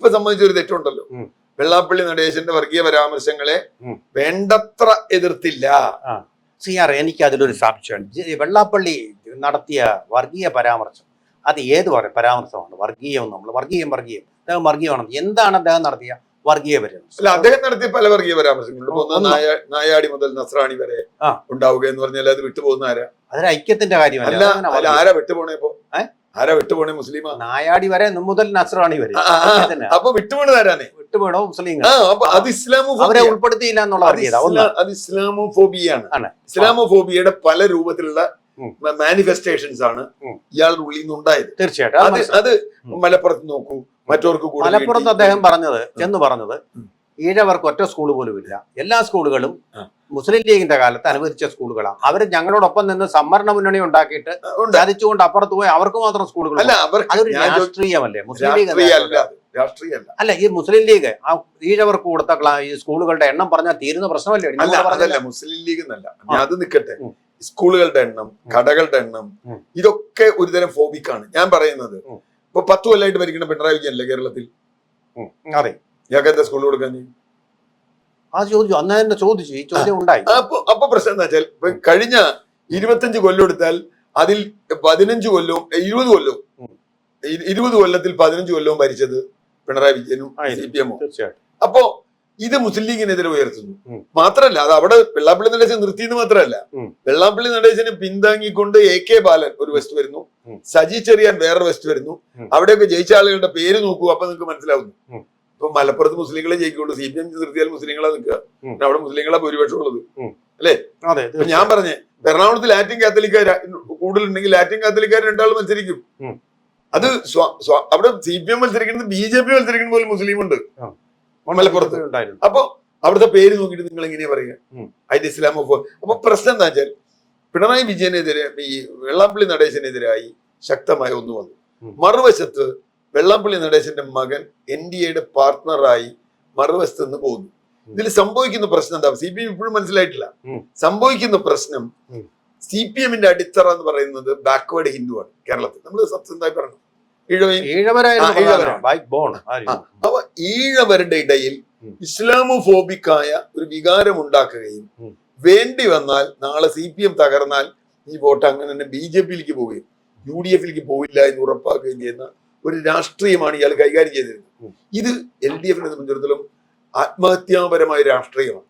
ഇപ്പൊ സംബന്ധിച്ചൊരു തെറ്റുണ്ടല്ലോ. വെള്ളാപ്പള്ളി നടേശന്റെ വർഗീയ പരാമർശങ്ങളെ വേണ്ടത്ര എതിർത്തില്ല. എനിക്ക് അതിലൊരു സംശയമുണ്ട്. വെള്ളാപ്പള്ളി നടത്തിയ വർഗീയ പരാമർശം അത് ഏത് പരാമർശമാണ്? വർഗീയം അദ്ദേഹം വർഗീയമാണ്. എന്താണ് അദ്ദേഹം നടത്തിയ വർഗീയ പരാമർശം? അല്ല, അദ്ദേഹം നടത്തിയ പല വർഗീയ പരാമർശങ്ങളുണ്ട്. നായാടി മുതൽ നസ്രാണി വരെ ഉണ്ടാവുക എന്ന് പറഞ്ഞാൽ അത് വിട്ടുപോകുന്ന ആരാ? അതൊരു ഐക്യത്തിന്റെ കാര്യമല്ല. അല്ല, ആരാ വിട്ടുപോണേ? ഇപ്പൊ ആരാ വിട്ടുപോണേ? മുസ്ലിമാ. നായാടി വരെ മുതൽ നസ്രാണി വരെ. അപ്പൊ വിട്ടുപോണത് ആരാണ്? വിട്ടുപോണോ മുസ്ലിം. അത് ഇസ്ലാമോഫോബിയ. അവരെ ഉൾപ്പെടുത്തിയില്ല എന്നുള്ള അത് ഇസ്ലാമോഫോബിയാണ്. ഇസ്ലാമോഫോബിയയുടെ പല രൂപത്തിലുള്ള മാനിഫെസ്റ്റേഷൻസ് ആണ് ഇയാളുടെ ഉള്ളിൽ നിന്നുണ്ടായത്. തീർച്ചയായിട്ടും അത് മലപ്പുറത്ത് നോക്കൂ, മറ്റവർക്ക് കൂടി. മലപ്പുറത്ത് അദ്ദേഹം പറഞ്ഞത് ഈഴവർക്ക് ഒറ്റ സ്കൂൾ പോലും ഇല്ല. എല്ലാ സ്കൂളുകളും മുസ്ലിം ലീഗിന്റെ കാലത്ത് അനുവദിച്ച സ്കൂളുകളാണ്. അവർ ഞങ്ങളോടൊപ്പം നിന്ന് സംവരണ മുന്നണി ഉണ്ടാക്കിയിട്ട് ചതിച്ചുകൊണ്ട് അപ്പുറത്ത് പോയി അവർക്ക് മാത്രം സ്കൂളുകൾ. അതൊരു രാഷ്ട്രീയമല്ലേ? മുസ്ലിം ലീഗ് അല്ല, ഈ മുസ്ലിം ലീഗ് ഈഴവർക്ക് കൊടുത്ത ഈ സ്കൂളുകളുടെ എണ്ണം പറഞ്ഞാൽ തീരുന്ന പ്രശ്നമല്ലേ? അതല്ല, മുസ്ലിം ലീഗ് എന്നല്ല, അത് നിൽക്കട്ടെ. സ്കൂളുകളുടെ എണ്ണം, കടകളുടെ എണ്ണം, ഇതൊക്കെ ഒരുതരം ഫോബിക്കാണ്. ഞാൻ പറയുന്നത് ഇപ്പൊ 10 കൊല്ലമായിട്ട് ഭരിക്കുന്ന പിണറായി വിജയനല്ലേ കേരളത്തിൽ? അതെ. ഞങ്ങൾക്ക് എന്താ സ്കൂൾ കൊടുക്കാൻ? ചോദിച്ചു, ഈ ചോദ്യം ഉണ്ടായി. അപ്പൊ പ്രശ്നം എന്താ വെച്ചാൽ കഴിഞ്ഞ 25 കൊല്ലം എടുത്താൽ അതിൽ 15 കൊല്ലവും 20 കൊല്ലത്തിൽ 15 കൊല്ലവും ഭരിച്ചത് പിണറായി വിജയനും CPM-ഉം. അപ്പോ ഇത് മുസ്ലിം ലീഗിനെതിരെ ഉയർത്തുന്നു. മാത്രല്ല, അത് അവിടെ വെള്ളാപ്പള്ളി നടേശൻ നിർത്തിയെന്ന് മാത്രമല്ല, വെള്ളാപ്പള്ളി നടേശനെ പിന്താങ്ങിക്കൊണ്ട് AK ബാലൻ ഒരു വെസ്റ്റ് വരുന്നു, സജി ചെറിയാൻ വേറൊരു വെസ്റ്റ് വരുന്നു. അവിടെയൊക്കെ ജയിച്ച ആളുകളുടെ പേര് നോക്കൂ, അപ്പൊ നിങ്ങൾക്ക് മനസ്സിലാവുന്നു. ഇപ്പൊ മലപ്പുറത്ത് മുസ്ലിങ്ങളെ ജയിക്കുള്ളൂ. CPM നിർത്തിയാൽ മുസ്ലിങ്ങളെ നിൽക്കുക. അവിടെ മുസ്ലിങ്ങളെ ഭൂരിപക്ഷം ഉള്ളത്, അല്ലേ? ഞാൻ പറഞ്ഞേ, എറണാകുളത്ത് ലാറ്റിൻ കാത്തലിക്കാർ കൂടുതലുണ്ടെങ്കിൽ ലാറ്റിൻ കാത്തലിക്കാർ രണ്ടാൾ മത്സരിക്കും. അത് അവിടെ CPM മത്സരിക്കുന്നത്, BJP മത്സരിക്കുന്ന പോലും മുസ്ലിം ഉണ്ട് മലപ്പുറത്ത്. അപ്പൊ അവിടുത്തെ പേര് നോക്കിയിട്ട് നിങ്ങൾ എങ്ങനെയാ പറയുക അതിന്റെ ഇസ്ലാമോഫോ? അപ്പൊ പ്രശ്നം എന്താ വെച്ചാൽ പിണറായി വിജയനെതിരെ ഈ വെള്ളാപ്പള്ളി നടേശനെതിരായി ശക്തമായ ഒന്ന് വന്നു. മറുവശത്ത് വെള്ളാപ്പള്ളി നടേശന്റെ മകൻ NDAയുടെ പാർട്ട്ണറായി മറുവശത്ത് നിന്ന് പോകുന്നു. ഇതിൽ സംഭവിക്കുന്ന പ്രശ്നം എന്താ? CPM ഇപ്പോഴും മനസ്സിലായിട്ടില്ല. സംഭവിക്കുന്ന പ്രശ്നം CPM-ന്റെ അടിത്തറ എന്ന് പറയുന്നത് ബാക്ക്വേർഡ് ഹിന്ദു ആണ് കേരളത്തിൽ. നമ്മൾ സത്യസന്ധമായി പറഞ്ഞു, അപ്പൊ ഈഴവരുടെ ഇടയിൽ ഇസ്ലാമോഫോബിക്കായ ഒരു വികാരം ഉണ്ടാക്കുകയും വേണ്ടി വന്നാൽ നാളെ CPM തകർന്നാൽ ഈ വോട്ട് അങ്ങനെ തന്നെ BJP-യിലേക്ക് പോവുകയും UDF-ലേക്ക് പോവില്ല എന്ന് ഉറപ്പാക്കുകയും ചെയ്യുന്ന ഒരു രാഷ്ട്രീയമാണ് ഇയാൾ കൈകാര്യം ചെയ്തിരുന്നത്. ഇത് LDF-നെ സംബന്ധിച്ചിടത്തോളം ആത്മഹത്യാപരമായ രാഷ്ട്രീയമാണ്.